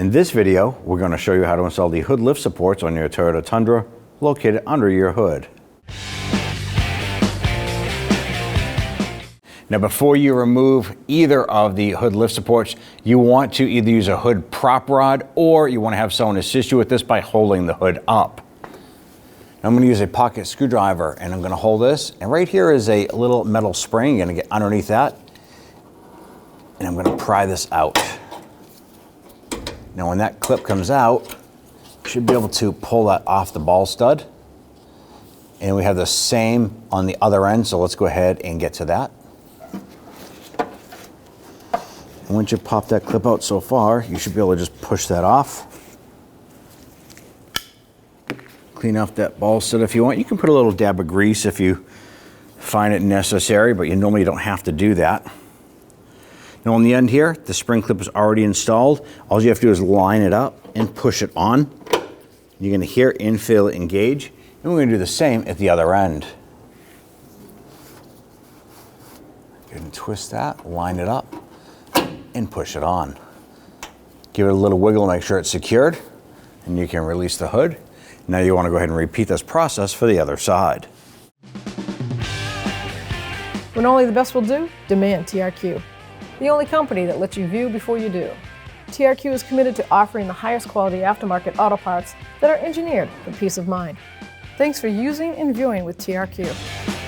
In this video, we're going to show you how to install the hood lift supports on your Toyota Tundra located under your hood. Now before you remove either of the hood lift supports, you want to either use a hood prop rod or you want to have someone assist you with this by holding the hood up. Now I'm going to use a pocket screwdriver and I'm going to hold this, and right here is a little metal spring. You're going to get underneath that and I'm going to pry this out. Now when that clip comes out, you should be able to pull that off the ball stud. And we have the same on the other end, so let's go ahead and get to that. And once you pop that clip out so far, you should be able to just push that off. Clean off that ball stud if you want. You can put a little dab of grease if you find it necessary, but you normally don't have to do that. Now on the end here, the spring clip is already installed. All you have to do is line it up and push it on. You're going to hear infill engage, and we're going to do the same at the other end. Go ahead and twist that, line it up, and push it on. Give it a little wiggle to make sure it's secured, and you can release the hood. Now you want to go ahead and repeat this process for the other side. When only the best will do, demand TRQ. The only company that lets you view before you do. TRQ is committed to offering the highest quality aftermarket auto parts that are engineered for peace of mind. Thanks for using and viewing with TRQ.